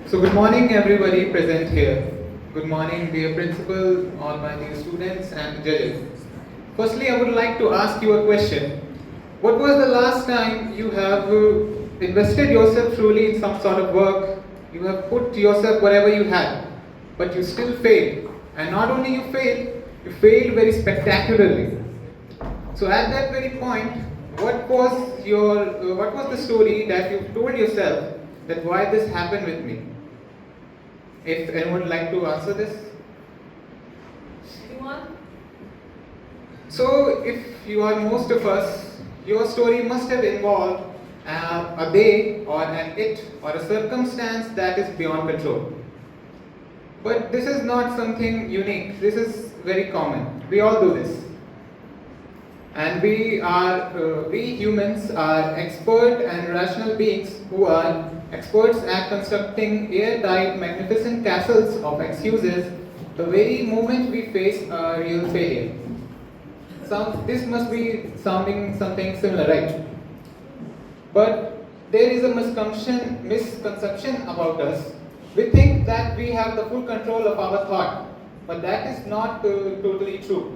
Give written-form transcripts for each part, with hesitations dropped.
So good morning everybody present here. Good morning dear principal, all my dear students and judges. Firstly, I would like to ask you a question. What was the last time you have invested yourself truly in some sort of work? You have put yourself whatever you had, but you still failed. And not only you failed very spectacularly. So at that very point, what was the story that you told yourself that why this happened with me? If anyone would like to answer this. Anyone? So if you are most of us, your story must have involved a day or an it or a circumstance that is beyond control. But this is not something unique. This is very common. We all do this. And we humans are expert and rational beings who are experts at constructing airtight, magnificent castles of excuses the very moment we face a real failure. This must be sounding something similar, right? But there is a misconception about us. We think that we have the full control of our thought, but that is not totally true.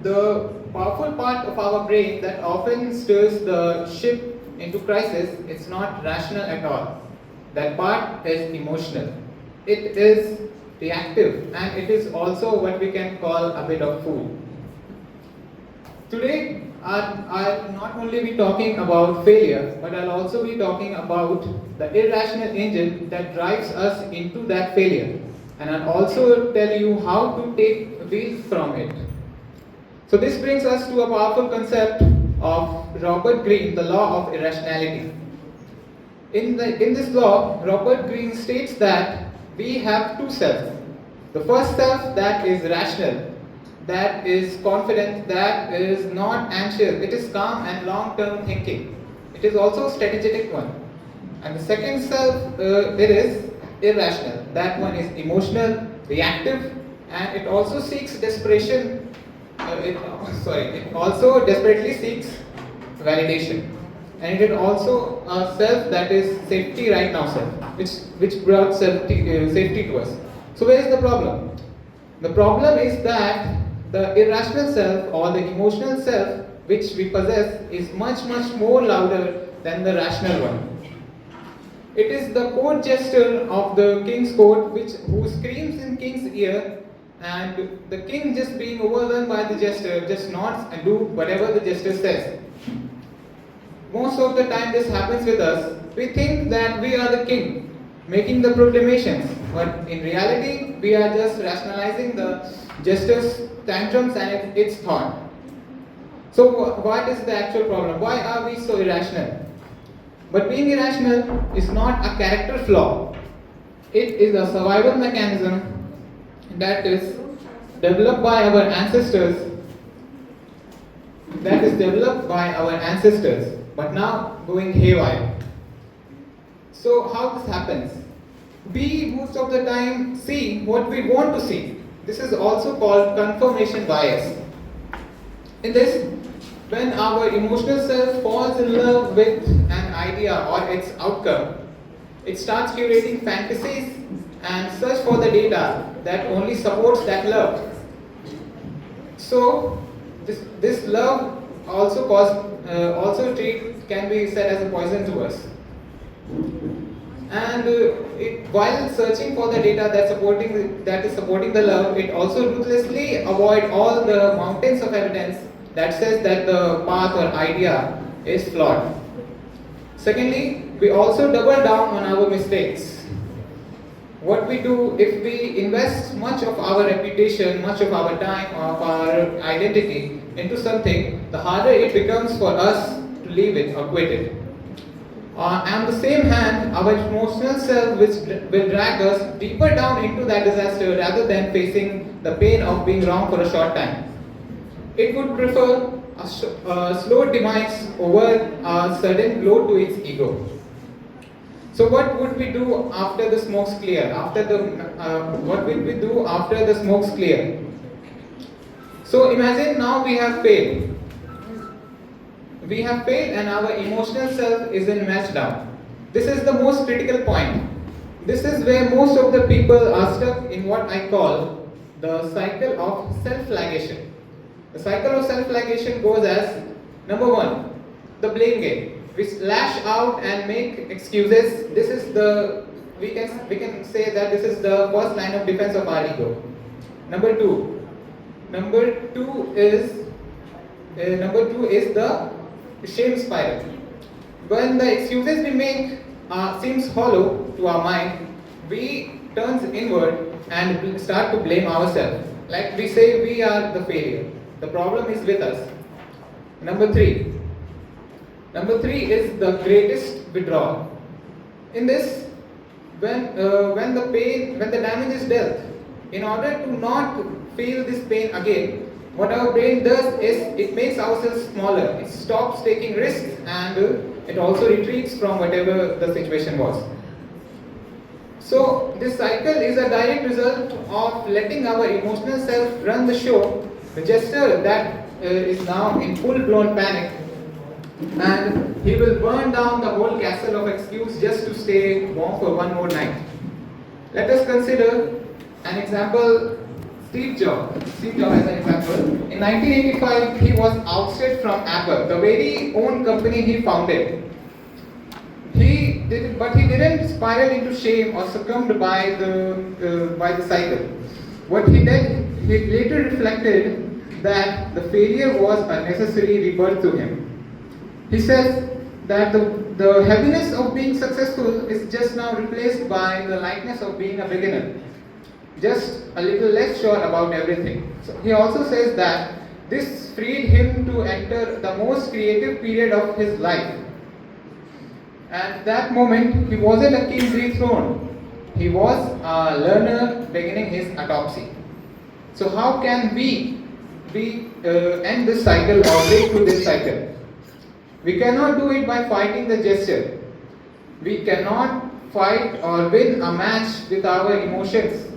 The powerful part of our brain that often stirs the ship into crisis is not rational at all. That part is emotional. It is reactive and it is also what we can call a bit of fool. Today, I'll not only be talking about failure, but I'll also be talking about the irrational engine that drives us into that failure. And I'll also tell you how to take wheels from it. So this brings us to a powerful concept of Robert Greene, the law of irrationality. In this law, Robert Greene states that we have two selves. The first self that is rational, that is confident, that is not anxious, it is calm and long-term thinking. It is also a strategic one. And the second self, it is irrational. That one is emotional, reactive, and it also seeks desperation. It also desperately seeks validation, and it is also a self that is safety right now self, which brought safety to us. So where is the problem? The problem is that the irrational self or the emotional self which we possess is much more louder than the rational one. It is the court jester of the king's court who screams in king's ear, and the king, just being overwhelmed by the jester, just nods and do whatever the jester says. Most of the time this happens with us. We think that we are the king, making the proclamations, but in reality we are just rationalizing the jester's tantrums and its thought. So what is the actual problem? Why are we so irrational? But being irrational is not a character flaw. It is a survival mechanism that is developed by our ancestors, but now going haywire. So how this happens? We most of the time see what we want to see. This is also called confirmation bias. In this, when our emotional self falls in love with an idea or its outcome, it starts curating fantasies and search for the data that only supports that love. So this love can be said as a poison to us. And while searching for the data that is supporting the love, it also ruthlessly avoid all the mountains of evidence that says that the path or idea is flawed. Secondly, we also double down on our mistakes. What we do, if we invest much of our reputation, much of our time, of our identity into something, the harder it becomes for us to leave it or quit it. On the same hand, our emotional self will drag us deeper down into that disaster rather than facing the pain of being wrong for a short time. It would prefer a slow demise over a sudden blow to its ego. So what would we do after the smoke's clear? What will we do after the smoke's clear? So imagine now we have failed. We have failed and our emotional self is in meltdown. This is the most critical point. This is where most of the people are stuck in what I call the cycle of self-flagellation. The cycle of self-flagellation goes as number one, the blame game. We lash out and make excuses. This is the we can say that this is the first line of defense of our ego. Number two, number two is number two is the shame spiral. When the excuses we make seems hollow to our mind, we turn inward and start to blame ourselves. Like we say, we are the failure. The problem is with us. Number three. Number three is the greatest withdrawal. In this, when the damage is dealt, in order to not feel this pain again, what our brain does is it makes ourselves smaller. It stops taking risks and it also retreats from whatever the situation was. So this cycle is a direct result of letting our emotional self run the show. The jester that is now in full-blown panic, and he will burn down the whole castle of excuse just to stay warm for one more night. Let us consider an example. Steve Jobs as an example. In 1985, he was ousted from Apple, the very own company he founded. But he didn't spiral into shame or succumbed by the cycle. What he did, he later reflected that the failure was a necessary rebirth to him. He says that the heaviness of being successful is just now replaced by the lightness of being a beginner, just a little less sure about everything. So he also says that this freed him to enter the most creative period of his life. At that moment, he wasn't a king dethroned. He was a learner beginning his autopsy. So how can we end this cycle or break through this cycle? We cannot do it by fighting the gesture. We cannot fight or win a match with our emotions,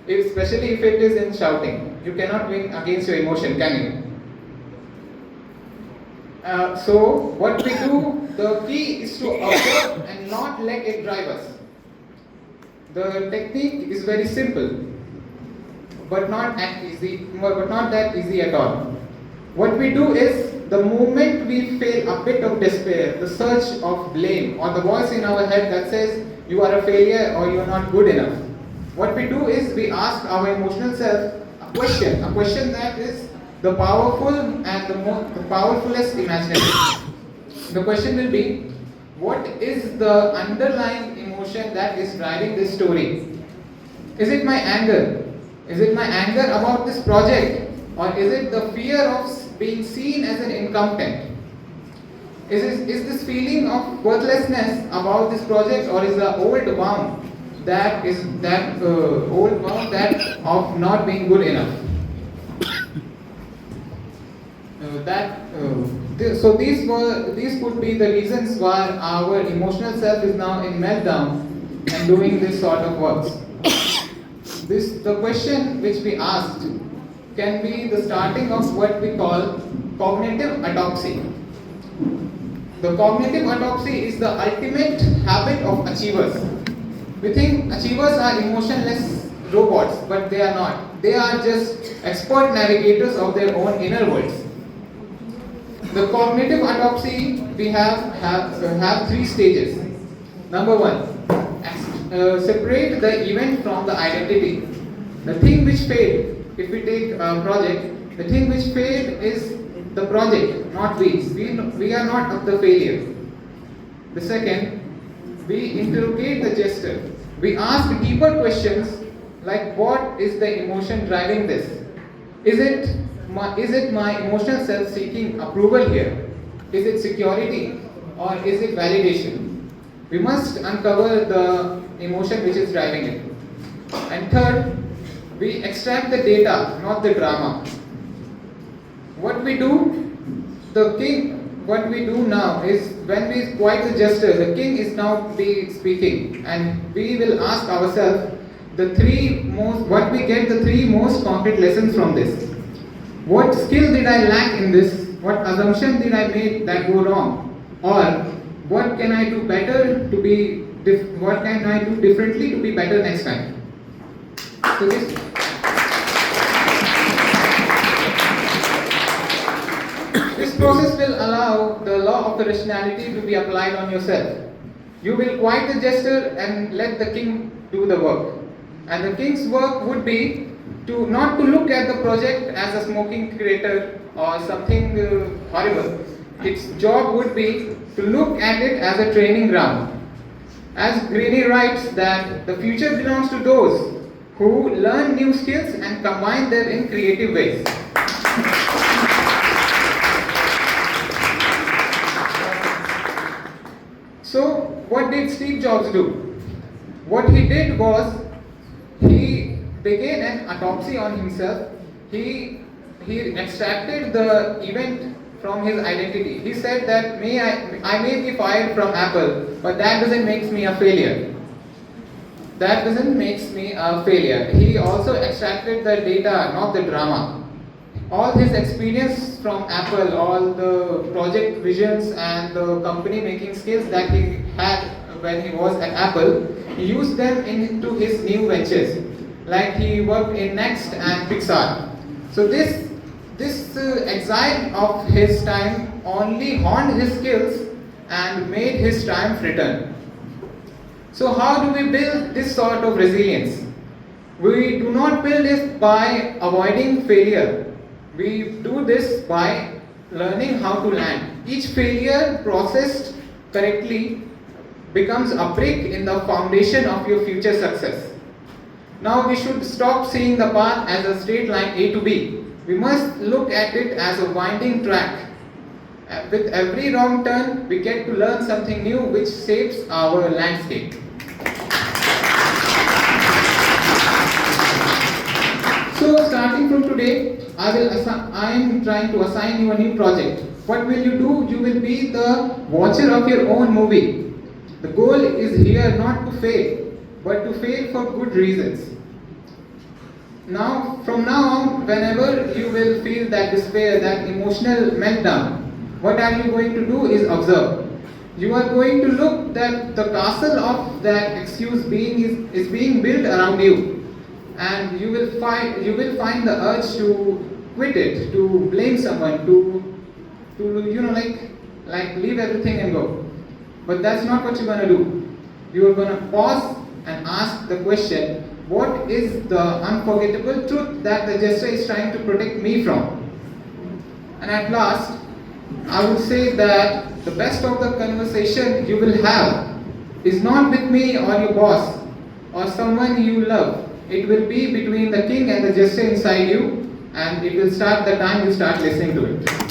especially if it is in shouting. You cannot win against your emotion, can you? So what we do, the key is to observe and not let it drive us. The technique is very simple, but not that easy at all. What we do is, the moment we feel a bit of despair, the surge of blame, or the voice in our head that says you are a failure or you are not good enough, what we do is we ask our emotional self a question that is the powerful and the powerfulest imagination. The question will be, what is the underlying emotion that is driving this story? Is it my anger? Is it my anger about this project? Or is it the fear of being seen as an incompetent? Is this feeling of worthlessness about this project, or is the old wound of not being good enough? So these could be the reasons why our emotional self is now in meltdown and doing this sort of works. The question which we asked can be the starting of what we call cognitive autopsy. The cognitive autopsy is the ultimate habit of achievers. We think achievers are emotionless robots, but they are not. They are just expert navigators of their own inner worlds. The cognitive autopsy, we have three stages. Number one, separate the event from the identity. The thing which failed, if we take a project, the thing which failed is the project, not we. We are not the failure. The second, we interrogate the gesture. We ask deeper questions like, what is the emotion driving this? Is it my emotional self seeking approval here? Is it security or is it validation? We must uncover the emotion which is driving it. And third, we extract the data, not the drama. What we do now is, when we quiet the gesture, the king is now speaking, and we will ask ourselves the three most concrete lessons from this. What skill did I lack in this? What assumption did I make that go wrong? Or what can I do better to be what can I do differently to be better next time. So this process will allow the law of the rationality to be applied on yourself. You will quiet the jester and let the king do the work. And the king's work would be to not to look at the project as a smoking crater or something horrible. Its job would be to look at it as a training ground. As Greene writes that the future belongs to those who learn new skills and combine them in creative ways. So, what did Steve Jobs do? What he did was he began an autopsy on himself. He extracted the event from his identity. He said that I may be fired from Apple, but that doesn't make me a failure. That doesn't make me a failure. He also extracted the data, not the drama. All his experience from Apple, all the project visions and the company making skills that he had when he was at Apple, he used them into his new ventures. Like he worked in Next and Pixar. So this exile of his time only honed his skills and made his triumph return. So how do we build this sort of resilience? We do not build it by avoiding failure. We do this by learning how to land. Each failure processed correctly becomes a brick in the foundation of your future success. Now we should stop seeing the path as a straight line A to B. We must look at it as a winding track. With every wrong turn, we get to learn something new which shapes our landscape. So starting from today, I am trying to assign you a new project. What will you do? You will be the watcher of your own movie. The goal is here not to fail, but to fail for good reasons. Now, from now on, whenever you will feel that despair, that emotional meltdown, what are you going to do is observe. You are going to look that the castle of that excuse is being built around you. And you will find the urge to quit it, to blame someone, to leave everything and go. But that's not what you're gonna do. You are gonna pause and ask the question, what is the unforgettable truth that the jester is trying to protect me from? And at last, I would say that the best of the conversation you will have is not with me or your boss or someone you love. It will be between the king and the jester inside you, and it will start the time you start listening to it.